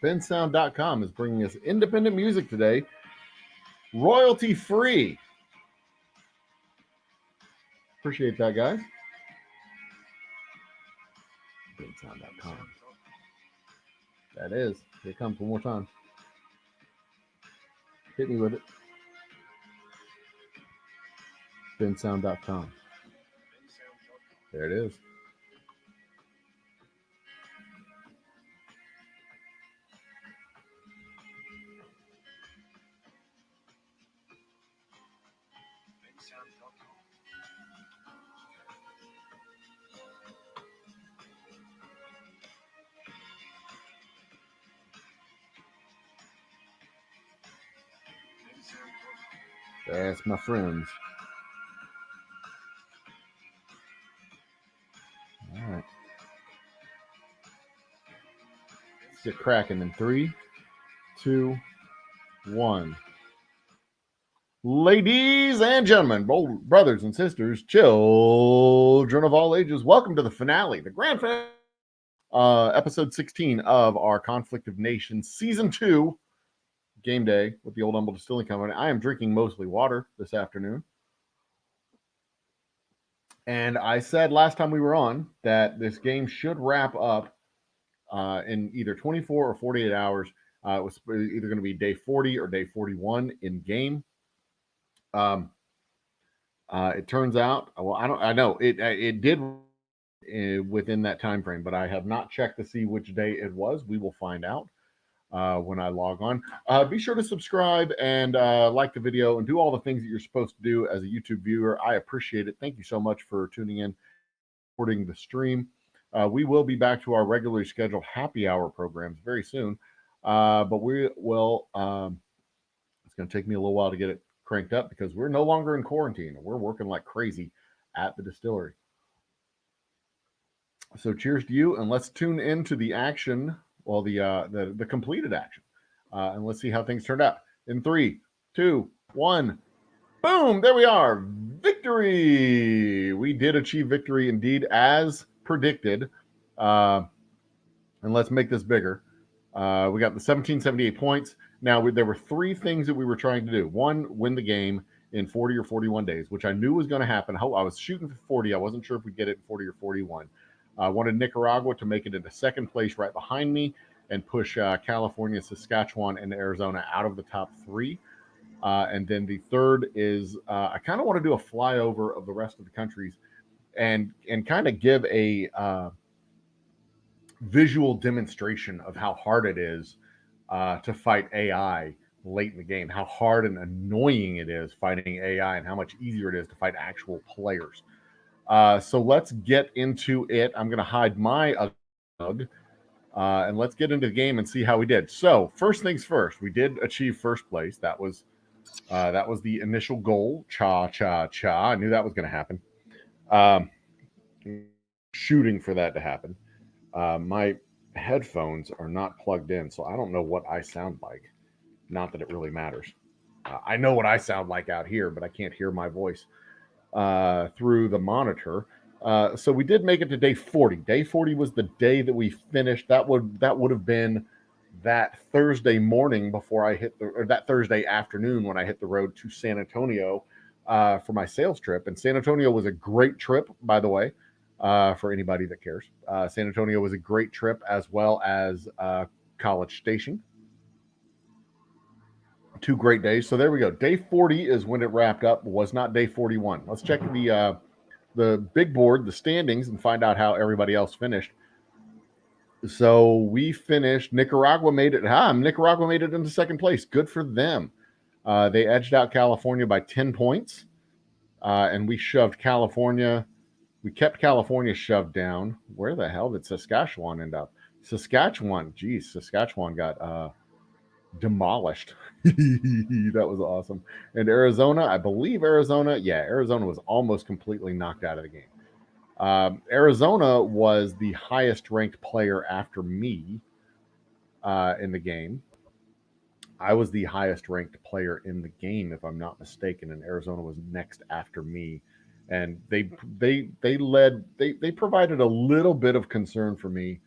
bensound.com is bringing us independent music today, royalty free. Appreciate that, guys. bensound.com. That is. Here it comes one more time. Hit me with it. bensound.com. There it is. That's my friends. All right. Let's get cracking in 3, 2, 1. Ladies and gentlemen, brothers and sisters, children of all ages, welcome to the finale, the grand finale, episode 16 of our Conflict of Nations Season 2 game day with the Old Humble Distilling Company. I am drinking mostly water this afternoon. And I said last time we were on that this game should wrap up in either 24 or 48 hours. It was either going to be day 40 or day 41 in game. It turns out, well, I know it did within that time frame, but I have not checked to see which day it was. We will find out when I log on. Be sure to subscribe and like the video and do all the things that you're supposed to do as a YouTube viewer. I appreciate it. Thank you so much for tuning in, supporting the stream. We will be back to our regularly scheduled happy hour programs very soon, but we will. It's going to take me a little while to get it cranked up because we're no longer in quarantine. We're working like crazy at the distillery. So cheers to you, and let's tune into the action. Well, the completed action, and let's see how things turned out. In 3, 2, 1, boom! There we are, victory. We did achieve victory indeed, as predicted. And let's make this bigger. We got the 1778 points. Now, there were 3 things that we were trying to do. 1, win the game in 40 or 41 days, which I knew was going to happen. I was shooting for 40. I wasn't sure if we'd get it in 40 or 41. I wanted Nicaragua to make it into second place right behind me and push California, Saskatchewan, and Arizona out of the top 3. And then the third is I kind of want to do a flyover of the rest of the countries and kind of give a visual demonstration of how hard it is to fight AI late in the game, how hard and annoying it is fighting AI, and how much easier it is to fight actual players. So let's get into it. I'm going to hide my UG, and let's get into the game and see how we did. So first things first, we did achieve first place. That was the initial goal. Cha, cha, cha. I knew that was going to happen. Shooting for that to happen. My headphones are not plugged in, so I don't know what I sound like. Not that it really matters. I know what I sound like out here, but I can't hear my voice through the monitor. So we did make it to day 40. Day 40 was the day that we finished. That would have been that Thursday morning before I hit or that Thursday afternoon when I hit the road to San Antonio for my sales trip. And San Antonio was a great trip, by the way. For anybody that cares. San Antonio was a great trip, as well as College Station. 2 great days. So there we go. Day 40 is when it wrapped up. It was not day 41. Let's check the big board, the standings, and find out how everybody else finished. So we finished. Nicaragua made it. Nicaragua made it into second place. Good for them. They edged out California by 10 points, and we shoved California. We kept California shoved down. Where the hell did Saskatchewan end up? Saskatchewan got demolished. That was awesome. And Arizona, I believe Arizona was almost completely knocked out of the game. Arizona was the highest ranked player after me in the game. I was the highest ranked player in the game, if I'm not mistaken, and Arizona was next after me. And they provided a little bit of concern for me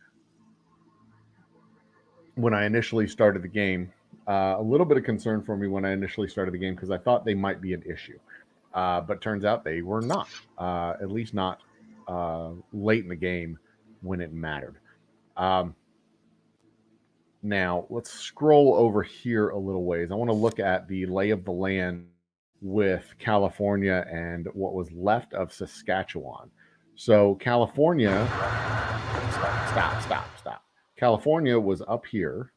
when I initially started the game. A little bit of concern for me when I initially started the game because I thought they might be an issue. But turns out they were not, at least not late in the game when it mattered. Um, Now, let's scroll over here a little ways. I want to look at the lay of the land with California and what was left of Saskatchewan. So, California, stop. California was up here,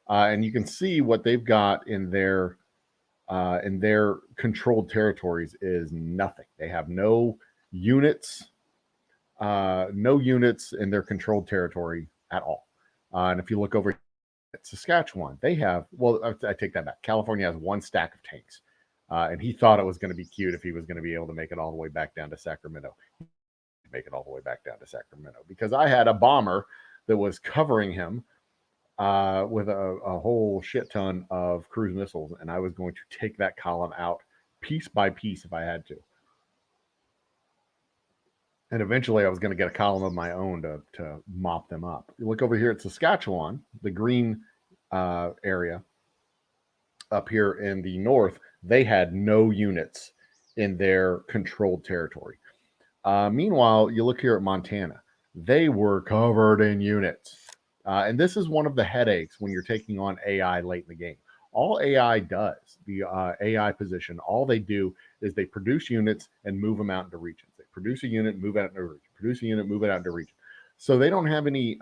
and you can see what they've got in their controlled territories is nothing. They have no units, no units in their controlled territory at all. And if you look over at Saskatchewan, they have, well, I take that back. California has one stack of tanks. And he thought it was going to be cute if he was going to be able to make it all the way back down to Sacramento. Make it all the way back down to Sacramento because I had a bomber that was covering him with a whole shit ton of cruise missiles, and I was going to take that column out piece by piece if I had to. And eventually I was going to get a column of my own to mop them up. You look over here at Saskatchewan, the green area up here in the north, they had no units in their controlled territory. Meanwhile, you look here at Montana, they were covered in units. And this is one of the headaches when you're taking on AI late in the game. All AI does, the AI position, all they do is they produce units and move them out into regions. They produce a unit, move out into a region, produce a unit, move it out into a region. So they don't have any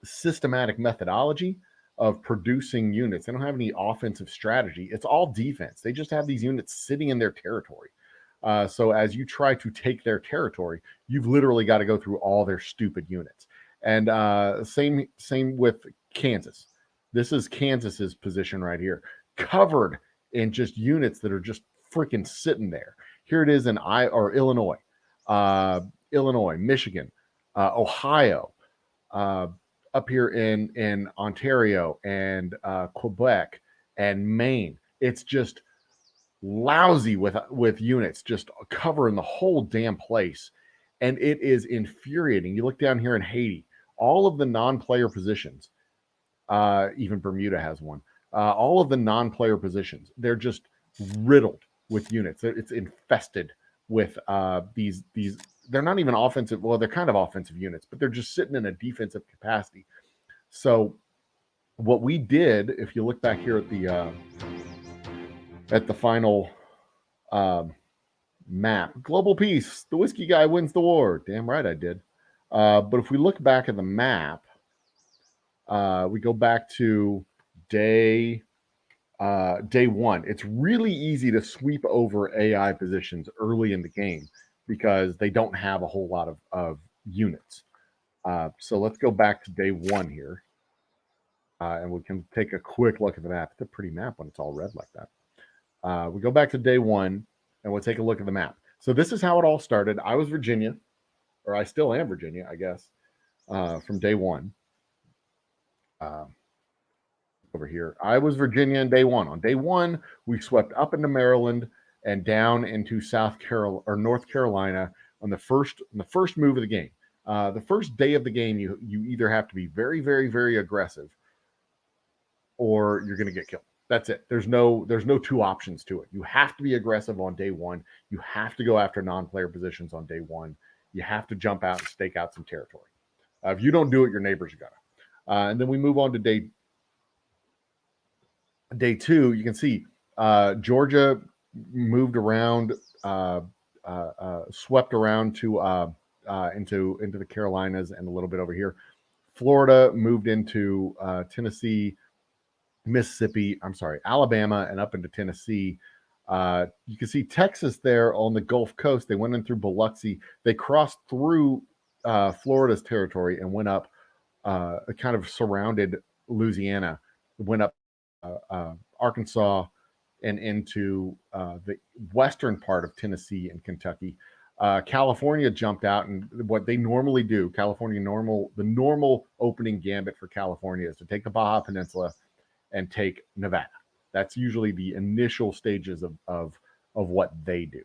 systematic methodology of producing units. They don't have any offensive strategy. It's all defense. They just have these units sitting in their territory. So as you try to take their territory, you've literally got to go through all their stupid units. And same with Kansas. This is Kansas's position right here, covered in just units that are just freaking sitting there. Here it is in Illinois, Michigan, Ohio, up here in Ontario and Quebec and Maine. It's just lousy with units just covering the whole damn place, and it is infuriating. You look down here in Haiti, all of the non-player positions, even Bermuda has one. All of the non-player positions, they're just riddled with units. It's infested with these. They're not even offensive. Well, they're kind of offensive units, but they're just sitting in a defensive capacity. So, what we did, if you look back here at the final map, global peace. The whiskey guy wins the war. Damn right I did. But if we look back at the map, we go back to day one. It's really easy to sweep over AI positions early in the game because they don't have a whole lot of units. So let's go back to day one here. And we can take a quick look at the map. It's a pretty map when it's all red like that. We go back to day one and we'll take a look at the map. So this is how it all started. I was Virginia, or I still am Virginia, I guess, from day one. Over here, I was Virginia in day one. On day one, we swept up into Maryland and down into North Carolina on the first move of the game. The first day of the game, you either have to be very, very, very aggressive, or you're going to get killed. That's it. There's no two options to it. You have to be aggressive on day one. You have to go after non-player positions on day one. You have to jump out and stake out some territory. If you don't do it, your neighbors are gonna. And then we move on to day two. You can see Georgia moved around, swept around to into the Carolinas and a little bit over here. Florida moved into Tennessee, Alabama, and up into Tennessee. You can see Texas there on the Gulf Coast. They went in through Biloxi. They crossed through Florida's territory and went up, kind of surrounded Louisiana, went up Arkansas and into the western part of Tennessee and Kentucky. California jumped out, and what they normally do, the normal opening gambit for California is to take the Baja Peninsula and take Nevada. That's usually the initial stages of what they do.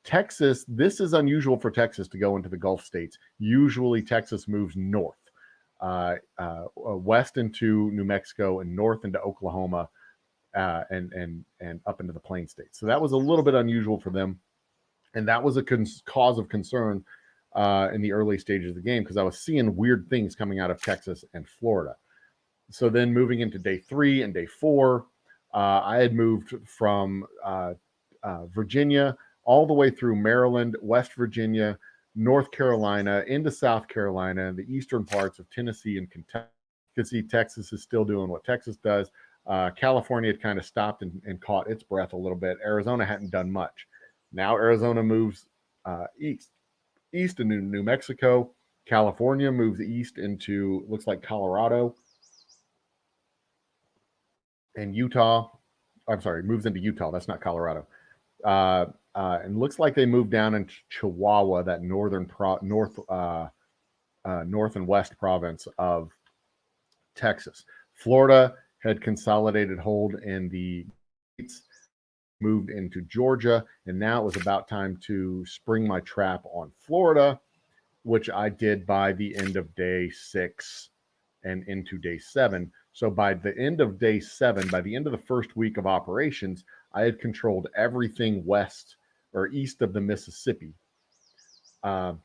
Texas, this is unusual for Texas to go into the Gulf states. Usually Texas moves north. west into New Mexico, and north into Oklahoma, and up into the Plain States. So that was a little bit unusual for them, and that was a cause of concern in the early stages of the game, because I was seeing weird things coming out of Texas and Florida. So then moving into day 3 and day 4, I had moved from Virginia all the way through Maryland, West Virginia, North Carolina, into South Carolina, and the eastern parts of Tennessee and Kentucky. You can see Texas is still doing what Texas does. California had kind of stopped and caught its breath a little bit. Arizona hadn't done much. Now Arizona moves east into New Mexico. California moves east into, looks like, Colorado. And Utah, I'm sorry, moves into Utah. That's not Colorado. And looks like they moved down into Chihuahua, that north and west province of Texas. Florida had consolidated hold in the states, moved into Georgia, and now it was about time to spring my trap on Florida, which I did by the end of day 6 and into day 7. So by the end of day 7, by the end of the first week of operations, I had controlled everything west or east of the Mississippi, and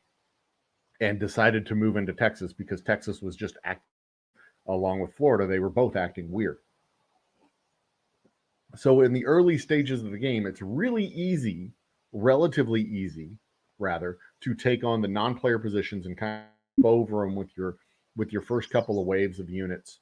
decided to move into Texas, because Texas was just acting along with Florida. They were both acting weird. So in the early stages of the game, it's really easy, relatively easy, rather, to take on the non-player positions and kind of go over them with your first couple of waves of units.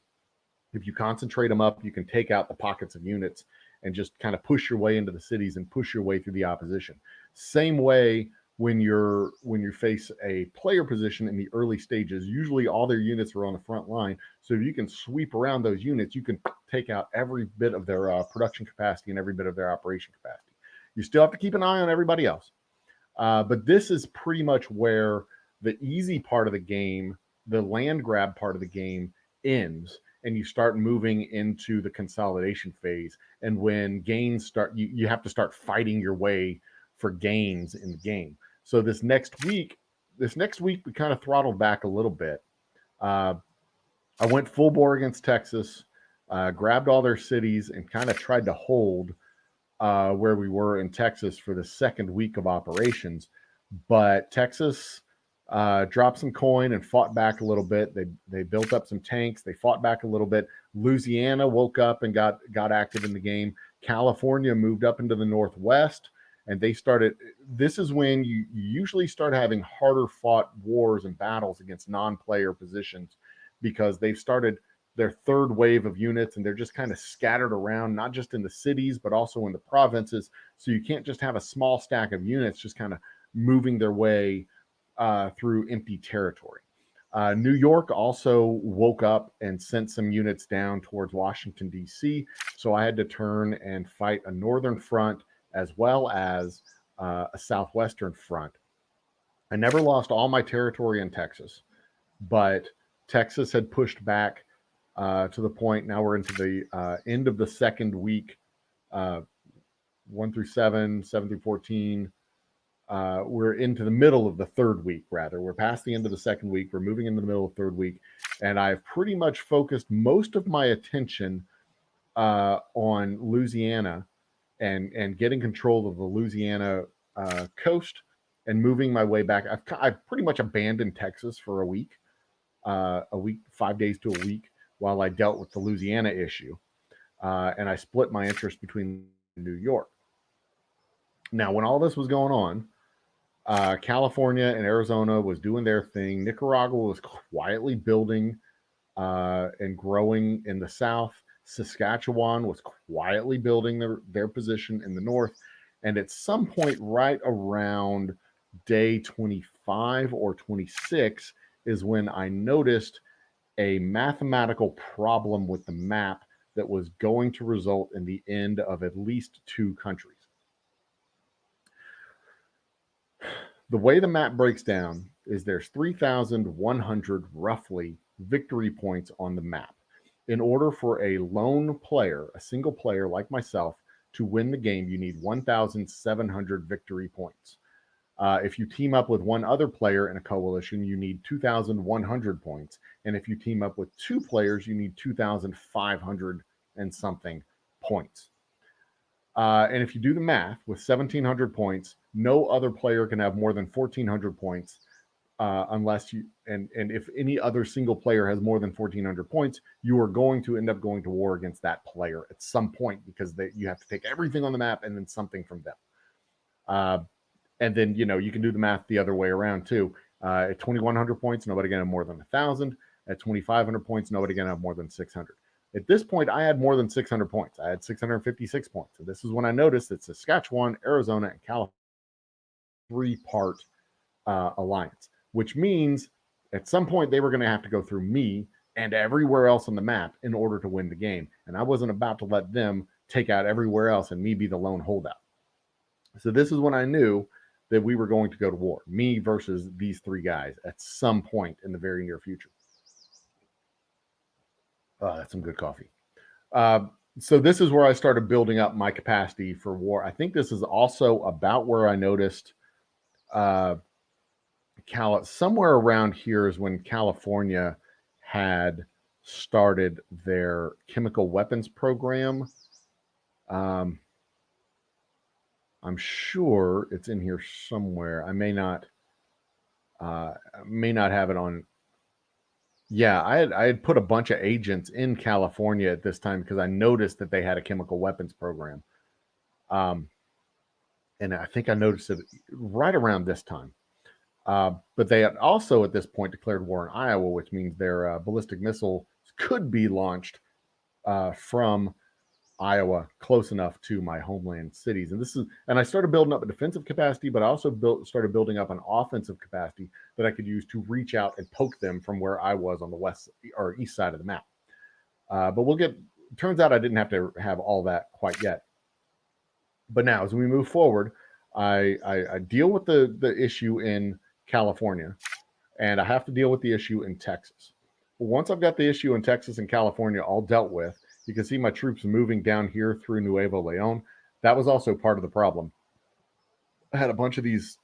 If you concentrate them up, you can take out the pockets of units and just kind of push your way into the cities and push your way through the opposition. Same way when you face a player position in the early stages, usually all their units are on the front line. So if you can sweep around those units, you can take out every bit of their production capacity and every bit of their operation capacity. You still have to keep an eye on everybody else. But this is pretty much where the easy part of the game, the land grab part of the game, ends, and you start moving into the consolidation phase. And when gains start, you have to start fighting your way for gains in the game. So this next week we kind of throttled back a little bit. I went full bore against Texas, grabbed all their cities, and kind of tried to hold where we were in Texas for the second week of operations. But Texas dropped some coin and fought back a little bit. They built up some tanks. They fought back a little bit. Louisiana woke up and got active in the game. California moved up into the Northwest, and they started. This is when you usually start having harder fought wars and battles against non-player positions, because they've started their third wave of units, and they're just kind of scattered around, not just in the cities, but also in the provinces. So you can't just have a small stack of units just kind of moving their way through empty territory. New York also woke up and sent some units down towards Washington, D.C. So I had to turn and fight a northern front as well as a southwestern front. I never lost all my territory in Texas, but Texas had pushed back to the point. Now we're into the end of the second week, 1 through 7, 7 through 14. We're into the middle of the third week, rather. We're past the end of the second week. We're moving into the middle of the third week. And I've pretty much focused most of my attention on Louisiana and getting control of the Louisiana coast and moving my way back. I've pretty much abandoned Texas for a week, 5 days to a week, while I dealt with the Louisiana issue. And I split my interest between New York. Now, when all this was going on, California and Arizona was doing their thing. Nicaragua was quietly building and growing in the south. Saskatchewan was quietly building their position in the north. And at some point right around day 25 or 26 is when I noticed a mathematical problem with the map that was going to result in the end of at least 2 countries. The way the map breaks down is there's 3,100 roughly victory points on the map. In order for a lone player, a single player like myself, to win the game, you need 1,700 victory points. If you team up with one other player in a coalition, you need 2,100 points. And if you team up with two players, you need 2,500 and something points. And if you do the math, with 1,700 points, no other player can have more than 1,400 points unless you, and if any other single player has more than 1,400 points, you are going to end up going to war against that player at some point, because you have to take everything on the map and then something from them. And then, you can do the math the other way around too. At 2,100 points, nobody can have more than 1,000. At 2,500 points, nobody can have more than 600. At this point, I had more than 600 points. I had 656 points. And this is when I noticed that Saskatchewan, Arizona, and California, three-part alliance, which means at some point they were going to have to go through me and everywhere else on the map in order to win the game. And I wasn't about to let them take out everywhere else and me be the lone holdout. So this is when I knew that we were going to go to war, me versus these three guys at some point in the very near future. That's some good coffee. So this is where I started building up my capacity for war. I think this is also about where I noticed somewhere around here is when California had started their chemical weapons program. I'm sure it's in here somewhere. I may not have it on. Yeah, I had put a bunch of agents in California at this time because I noticed that they had a chemical weapons program. And I think I noticed it right around this time. But they had also at this point declared war in Iowa, which means their ballistic missiles could be launched from Iowa close enough to my homeland cities. And I started building up a defensive capacity, but I also started building up an offensive capacity that I could use to reach out and poke them from where I was on the west or east side of the map. But turns out I didn't have to have all that quite yet. But now as we move forward, I deal with the issue in California, and I have to deal with the issue in Texas. Once I've got the issue in Texas and California all dealt with, you can see my troops moving down here through Nuevo Leon. That was also part of the problem. I had a bunch of these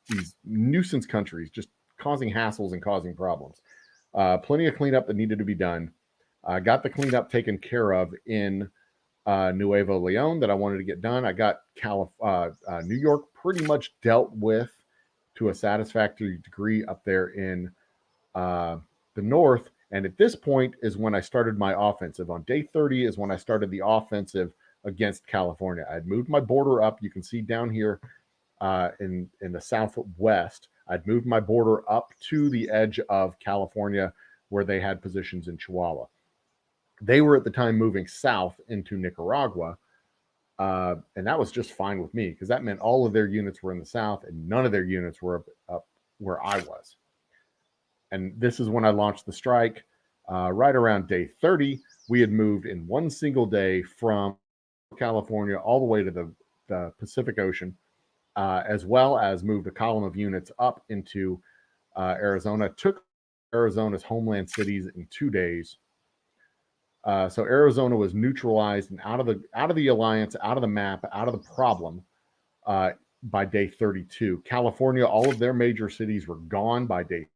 nuisance countries just causing hassles and causing problems. Plenty of cleanup that needed to be done. I got the cleanup taken care of in Nuevo Leon that I wanted to get done. I got New York pretty much dealt with to a satisfactory degree up there in the north. And at this point is when I started my offensive. On day 30 is when I started the offensive against California. I had moved my border up. You can see down here in the southwest, I'd moved my border up to the edge of California where they had positions in Chihuahua. They were at the time moving south into Nicaragua. And that was just fine with me because that meant all of their units were in the south and none of their units were up where I was. And this is when I launched the strike. Right around day 30, we had moved in one single day from California all the way to the Pacific Ocean, as well as moved a column of units up into Arizona. Took Arizona's homeland cities in 2 days. So Arizona was neutralized and out of the alliance, out of the map, out of the problem by day 32. California, all of their major cities were gone by day.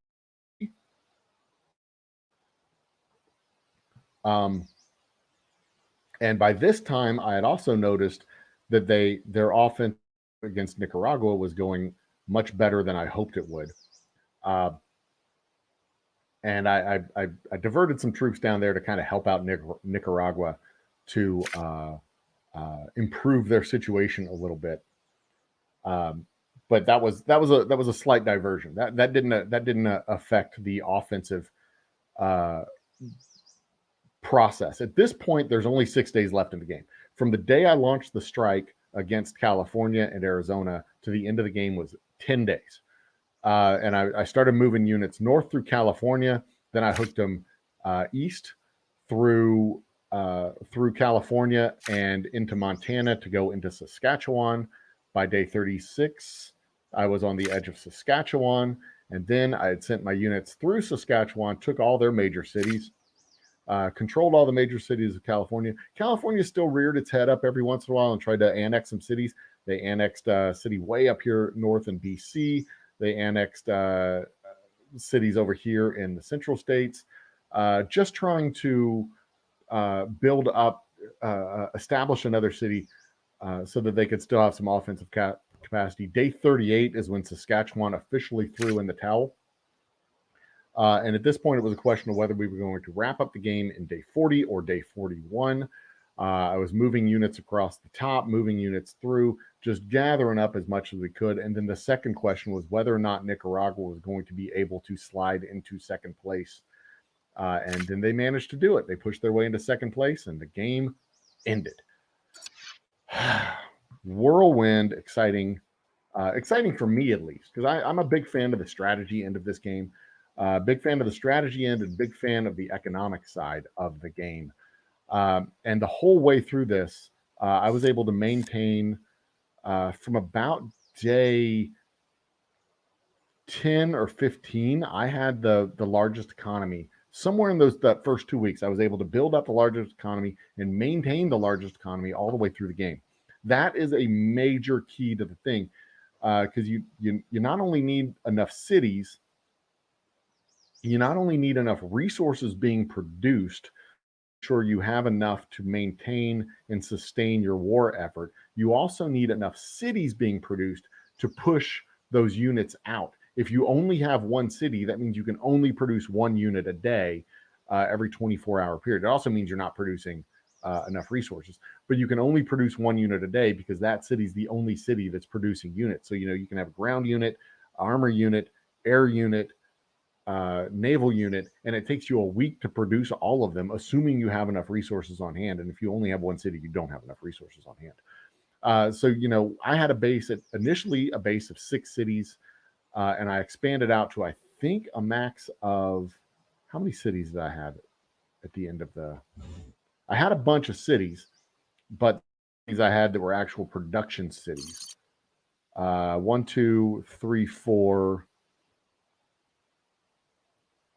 And by this time, I had also noticed that their offense against Nicaragua was going much better than I hoped it would. And I diverted some troops down there to kind of help out Nicaragua to improve their situation a little bit. But that was a slight diversion. That didn't affect the offensive process. At this point, there's only 6 days left in the game. From the day I launched the strike against California and Arizona to the end of the game was 10 days. And I started moving units north through California. Then I hooked them east through California and into Montana to go into Saskatchewan. By day 36, I was on the edge of Saskatchewan. And then I had sent my units through Saskatchewan, took all their major cities, controlled all the major cities of California. California still reared its head up every once in a while and tried to annex some cities. They annexed a city way up here north in BC. They annexed cities over here in the central states, just trying to build up, establish another city so that they could still have some offensive capacity. Day 38 is when Saskatchewan officially threw in the towel. And at this point, it was a question of whether we were going to wrap up the game in day 40 or day 41. I was moving units across the top, moving units through, just gathering up as much as we could. And then the second question was whether or not Nicaragua was going to be able to slide into second place. And then they managed to do it. They pushed their way into second place, and the game ended. Whirlwind, exciting. Exciting for me, at least, because I'm a big fan of the strategy end of this game. Big fan of the strategy end and big fan of the economic side of the game. And the whole way through this, I was able to maintain from about day 10 or 15, I had the largest economy. Somewhere in that first 2 weeks, I was able to build up the largest economy and maintain the largest economy all the way through the game. That is a major key to the thing, because you not only need enough cities, you not only need enough resources being produced, sure you have enough to maintain and sustain your war effort. You also need enough cities being produced to push those units out. If you only have one city, that means you can only produce one unit a day every 24-hour period. It also means you're not producing enough resources, but you can only produce one unit a day because that city is the only city that's producing units. So, you can have a ground unit, armor unit, air unit, naval unit, and it takes you a week to produce all of them, assuming you have enough resources on hand. And if you only have one city, you don't have enough resources on hand. So, I had initially a base of 6 cities, and I expanded out to, I think, a max of, how many cities did I have at the end of I had a bunch of cities, but these I had that were actual production cities. 1, 2, 3, 4,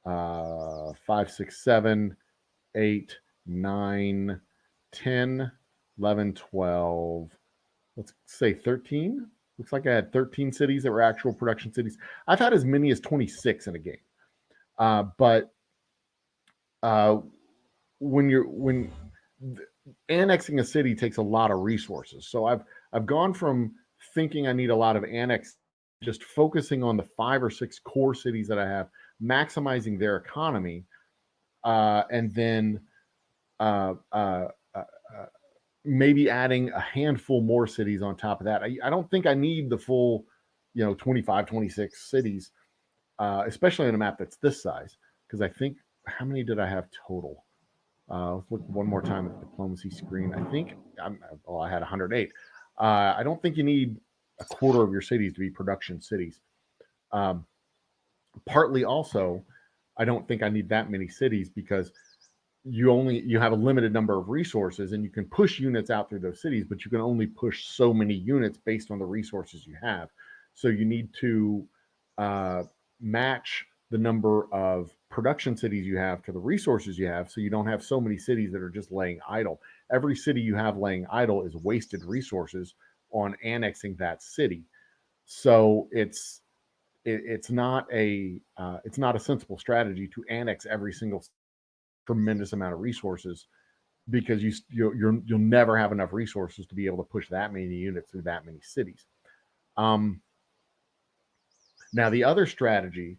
5, 6, 7, 8, 9, 10, 11, 12, let's say 13. Looks like I had 13 cities that were actual production cities. I've had as many as 26 in a game. But when annexing a city takes a lot of resources. So I've gone from thinking I need a lot of annex, just focusing on the 5 or 6 core cities that I have, maximizing their economy, and then maybe adding a handful more cities on top of that. I don't think I need the full, 25, 26 cities, especially on a map that's this size, because I think, how many did I have total? Let's look one more time at the diplomacy screen. I think I had 108. I don't think you need a quarter of your cities to be production cities. Partly also, I don't think I need that many cities because you have a limited number of resources, and you can push units out through those cities, but you can only push so many units based on the resources you have. So you need to match the number of production cities you have to the resources you have, so you don't have so many cities that are just laying idle. Every city you have laying idle is wasted resources on annexing that city. So it's not a sensible strategy to annex every single tremendous amount of resources, because you'll never have enough resources to be able to push that many units through that many cities. Now the other strategy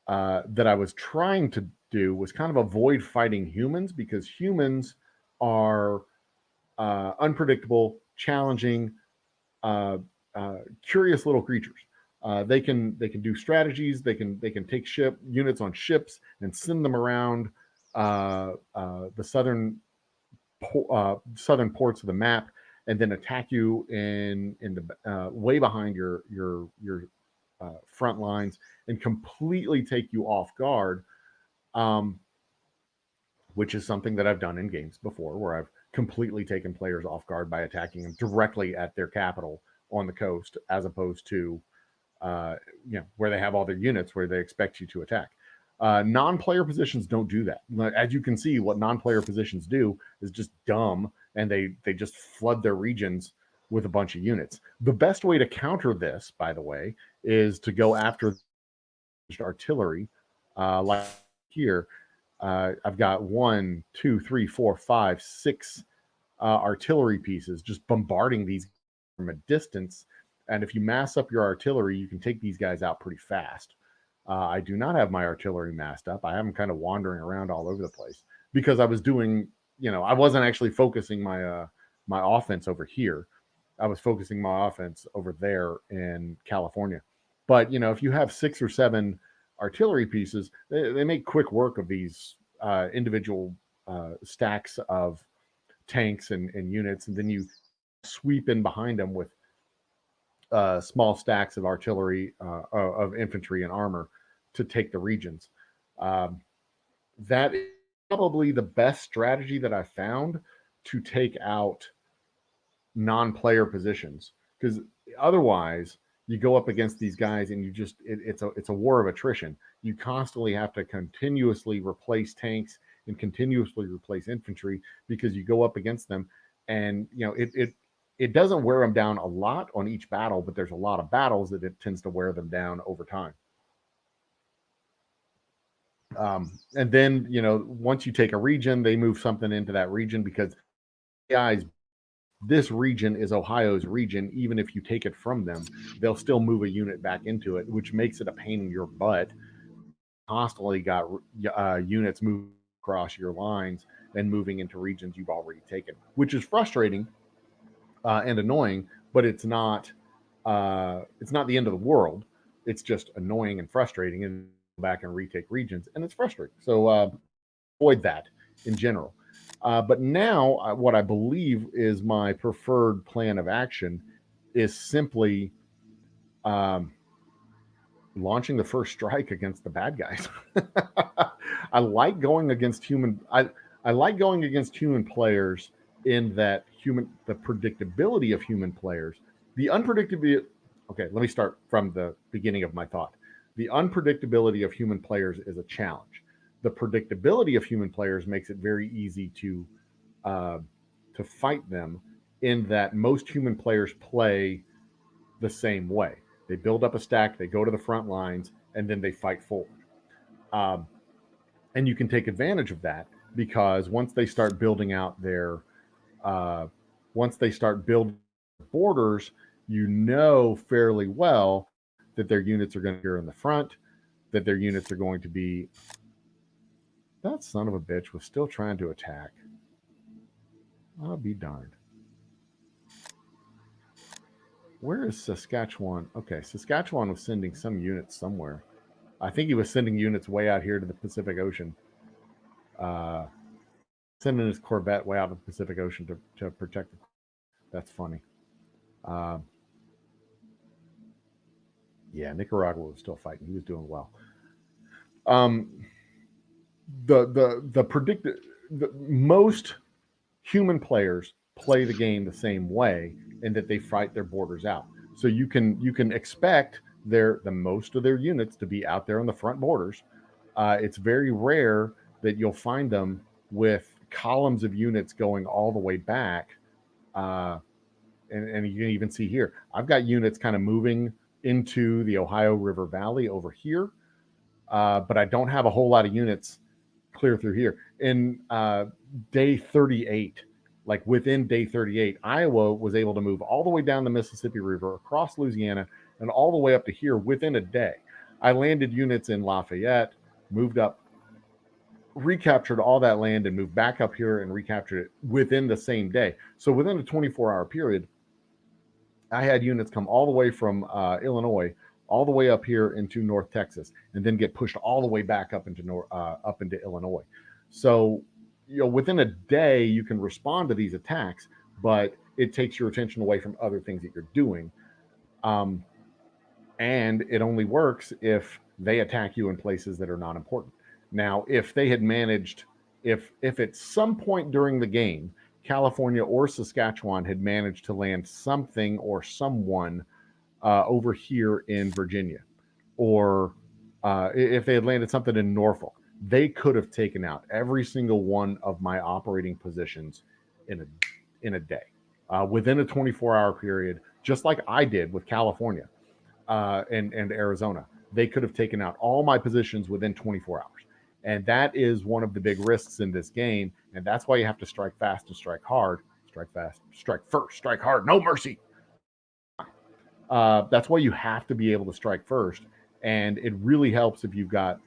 that I was trying to do was kind of avoid fighting humans, because humans are unpredictable, challenging, curious little creatures. They can do strategies. They can take units on ships and send them around the southern ports of the map, and then attack you in the way behind your front lines and completely take you off guard, which is something that I've done in games before, where I've completely taken players off guard by attacking them directly at their capital on the coast, as opposed to where they have all their units where they expect you to attack. Non-player positions don't do that. As you can see, what non-player positions do is just dumb, and they just flood their regions with a bunch of units. The best way to counter this, by the way, is to go after artillery, like here. I've got 1, 2, 3, 4, 5, 6 artillery pieces just bombarding these from a distance. And if you mass up your artillery, you can take these guys out pretty fast. I do not have my artillery massed up. I am kind of wandering around all over the place because I was doing, I wasn't actually focusing my my offense over here. I was focusing my offense over there in California. But if you have 6 or 7 artillery pieces, they make quick work of these individual stacks of tanks and units, and then you sweep in behind them with small stacks of artillery, of infantry and armor to take the regions. That is probably the best strategy that I found to take out non-player positions, because otherwise you go up against these guys and it's a war of attrition. You constantly have to continuously replace tanks and continuously replace infantry because you go up against them, and it doesn't wear them down a lot on each battle, but there's a lot of battles that it tends to wear them down over time. And then once you take a region, they move something into that region, because guys, this region is Ohio's region. Even if you take it from them, they'll still move a unit back into it, which makes it a pain in your butt. Constantly got units moving across your lines and moving into regions you've already taken, which is frustrating and annoying. But it's not the end of the world. It's just annoying and frustrating, and go back and retake regions, and it's frustrating. So avoid that in general. But now, what I believe is my preferred plan of action is simply launching the first strike against the bad guys. I like going against human. I like going against human players in that the predictability of human players, the unpredictability. Okay, let me start from the beginning of my thought. The unpredictability of human players is a challenge. The predictability of human players makes it very easy to fight them, in that most human players play the same way. They build up a stack, they go to the front lines, and then they fight forward. And you can take advantage of that, because once they start building out their borders, fairly well that their units are going to be in the front, that their units are going to be. That son of a bitch was still trying to attack. I'll be darned. Where is Saskatchewan? Okay, Saskatchewan was sending some units somewhere. I think he was sending units way out here to the Pacific Ocean. Sending his Corvette way out to the Pacific Ocean to protect. That's funny. Yeah, Nicaragua was still fighting. He was doing well. Most human players play the game the same way, in that they fight their borders out. So you can expect the most of their units to be out there on the front borders. It's very rare that you'll find them with columns of units going all the way back. And you can even see here, I've got units kind of moving into the Ohio River Valley over here, but I don't have a whole lot of units clear through here. In day 38, like within day 38, Iowa was able to move all the way down the Mississippi River, across Louisiana, and all the way up to here within a day. I landed units in Lafayette, moved up, recaptured all that land, and moved back up here and recaptured it within the same day. So within a 24-hour period, I had units come all the way from Illinois all the way up here into North Texas, and then get pushed all the way back up into Illinois. So within a day, you can respond to these attacks, but it takes your attention away from other things that you're doing. And it only works if they attack you in places that are not important. Now, if they had managed, if at some point during the game, California or Saskatchewan had managed to land something or someone over here in Virginia, or if they had landed something in Norfolk, they could have taken out every single one of my operating positions in a day. within a 24-hour period, just like I did with California and Arizona. They could have taken out all my positions within 24 hours. And that is one of the big risks in this game. And that's why you have to strike fast and strike hard. Strike fast, strike first, strike hard, no mercy. That's why you have to be able to strike first. And it really helps if you've got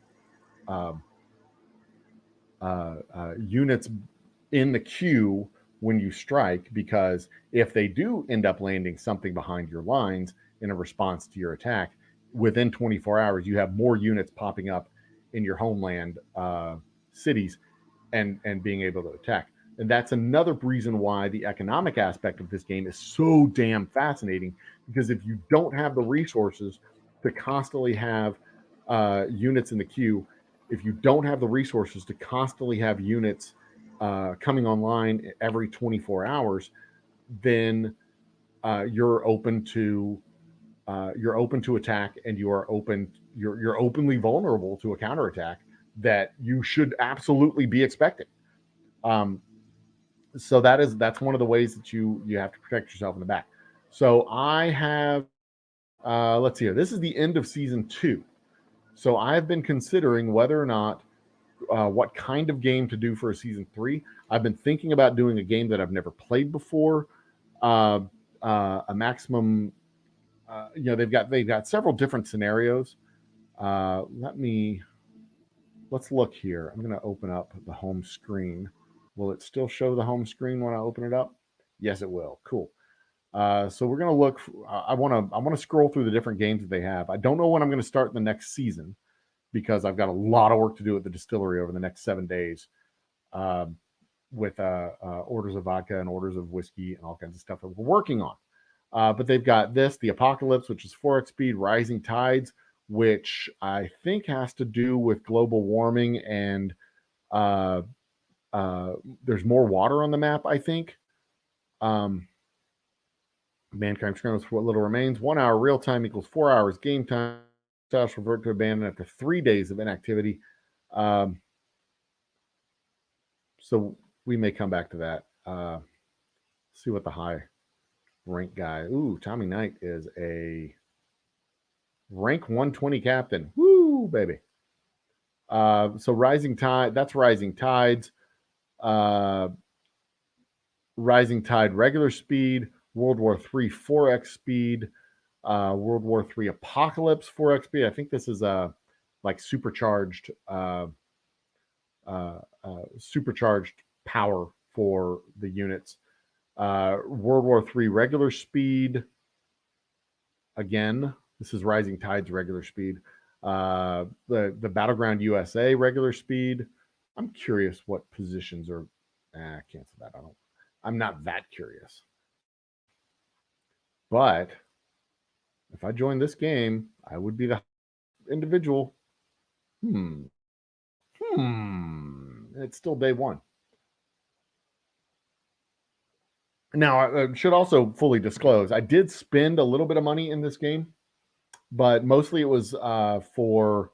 units in the queue when you strike, because if they do end up landing something behind your lines in a response to your attack, within 24 hours, you have more units popping up in your homeland cities and being able to attack. And that's another reason why the economic aspect of this game is so damn fascinating, because if you don't have the resources to constantly have units in the queue, if you don't have the resources to constantly have units coming online every 24 hours, then you're open to attack, and you're openly vulnerable to a counterattack that you should absolutely be expecting. So that's one of the ways that you have to protect yourself in the back. So I have let's see here. This is the end of season 2. So I've been considering whether or not what kind of game to do for a season 3. I've been thinking about doing a game that I've never played before, a maximum. They've got several different scenarios. Let's look here. I'm going to open up the home screen. Will it still show the home screen when I open it up? Yes, it will. Cool. So we're going to look. I want to scroll through the different games that they have. I don't know when I'm going to start the next season, because I've got a lot of work to do at the distillery over the next 7 days, with orders of vodka and orders of whiskey and all kinds of stuff that we're working on. But they've got the Apocalypse, which is 4x speed, Rising Tides, which I think has to do with global warming, and there's more water on the map, I think. Mankind scrambles for what little remains. 1 hour real time equals 4 hours game time. Stash revert to abandon after 3 days of inactivity. So we may come back to that. See what the high rank guy. Ooh, Tommy Knight is a rank 120 captain. Woo, baby. So Rising Tide, that's Rising Tides. Rising Tide regular speed, World War III 4x speed, World War III Apocalypse 4x speed. I think this is like supercharged power for the units. World War III regular speed. Again, this is Rising Tides regular speed. The Battleground USA regular speed. I'm curious what positions are. Cancel that. I'm not that curious. But if I joined this game, I would be the individual. It's still day 1. Now, I should also fully disclose, I did spend a little bit of money in this game, but mostly it was for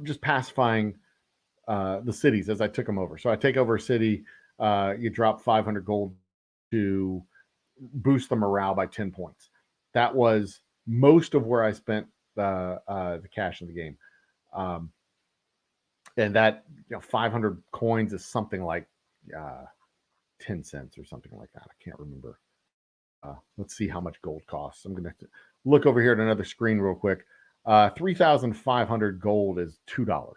just pacifying the cities as I took them over. So I take over a city, you drop 500 gold to boost the morale by 10 points. That was most of where I spent the cash in the game. And that 500 coins is something like 10 cents or something like that. I can't remember. Let's see how much gold costs. I'm going to look over here at another screen real quick. 3,500 gold is $2.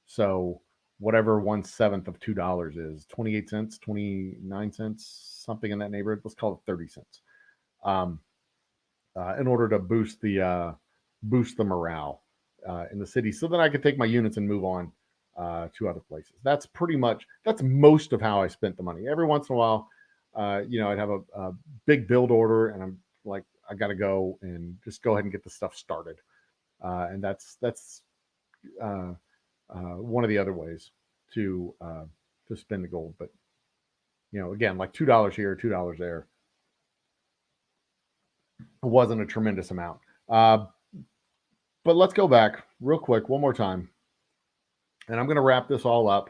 So whatever 1/7 of $2 is, 28 cents, 29 cents, something in that neighborhood. Let's call it 30 cents. In order to boost the morale in the city, so that I could take my units and move on to other places. That's most of how I spent the money. Every once in a while, I'd have a big build order, and I'm like, I got to go and just go ahead and get the stuff started. And that's one of the other ways to spend the gold. But again, like $2 here, $2 there. It wasn't a tremendous amount. But let's go back real quick one more time, and I'm going to wrap this all up.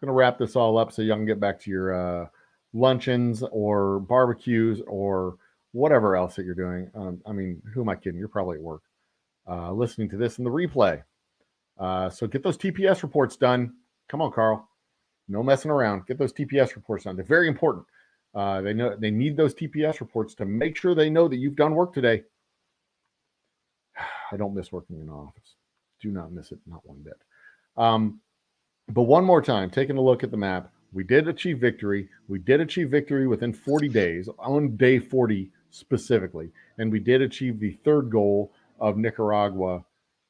Gonna wrap this all up so y'all can get back to your luncheons or barbecues or whatever else that you're doing. I mean, who am I kidding? You're probably at work listening to this in the replay. So get those TPS reports done. Come on, Carl. No messing around. Get those TPS reports done. They're very important. They know they need those TPS reports to make sure they know that you've done work today. I don't miss working in an office. Do not miss it, not one bit. But one more time, taking a look at the map, we did achieve victory. We did achieve victory within 40 days, on day 40 specifically. And we did achieve the third goal of Nicaragua,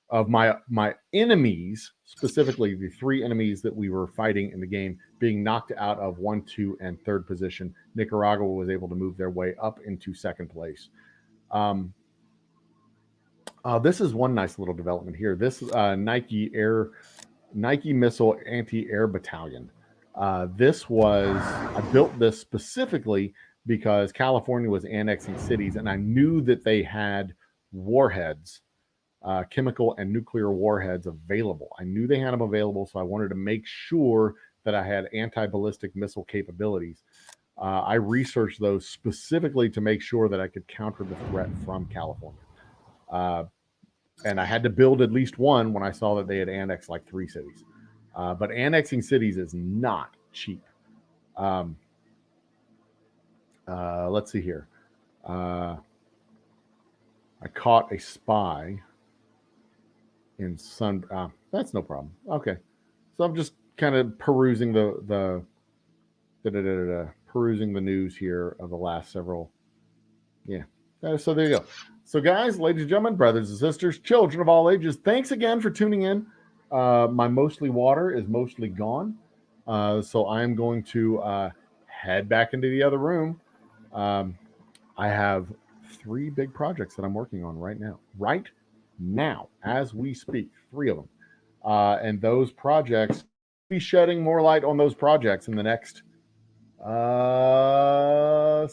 of my enemies, specifically the three enemies that we were fighting in the game, being knocked out of 1, 2, and third position. Nicaragua was able to move their way up into second place. This is one nice little development here. This Nike Missile Anti-Air Battalion. I built this specifically because California was annexing cities, and I knew that they had warheads, chemical and nuclear warheads available. I knew they had them available, so I wanted to make sure that I had anti-ballistic missile capabilities. I researched those specifically to make sure that I could counter the threat from California. And I had to build at least one when I saw that they had annexed like 3 cities. But annexing cities is not cheap. Let's see here. I caught a spy in Sun. That's no problem. Okay. So I'm just kind of perusing perusing the news here of the last several. Yeah. So there you go. So guys, ladies and gentlemen, brothers and sisters, children of all ages, thanks again for tuning in. My mostly water is mostly gone. So I'm going to head back into the other room. I have 3 big projects that I'm working on right now, as we speak, 3 of them. And those projects, I'll be shedding more light on those projects in the next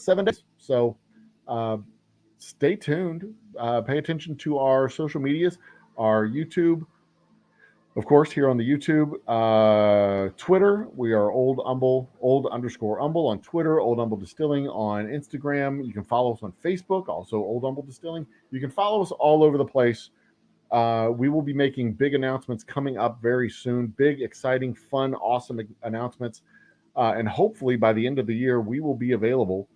7 days. So stay tuned. Pay attention to our social medias, our YouTube, of course, here on the YouTube, Twitter. We are old_umble on Twitter, Old Umble Distilling on Instagram. You can follow us on Facebook, also Old Umble Distilling. You can follow us all over the place. We will be making big announcements coming up very soon. Big, exciting, fun, awesome announcements. And hopefully by the end of the year, we will be available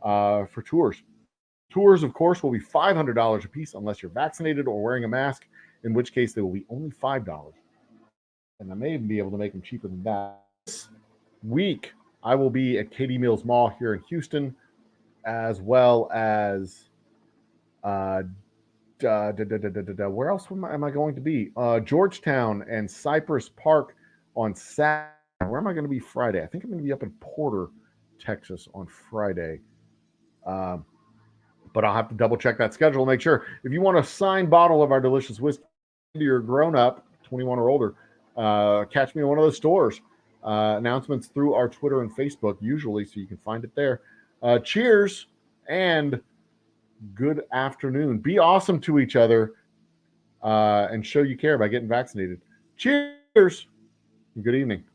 for tours. Tours, of course, will be $500 a piece unless you're vaccinated or wearing a mask, in which case they will be only $5. And I may even be able to make them cheaper than that. This week, I will be at Katie Mills Mall here in Houston, as well as where else am I going to be? Georgetown and Cypress Park on Saturday. Where am I going to be Friday? I think I'm going to be up in Porter, Texas on Friday. But I'll have to double check that schedule to make sure. If you want a signed bottle of our delicious whiskey, you're grown up, 21 or older, catch me in one of those stores. Announcements through our Twitter and Facebook usually, so you can find it there. Cheers and good afternoon. Be awesome to each other and show you care by getting vaccinated. Cheers and good evening.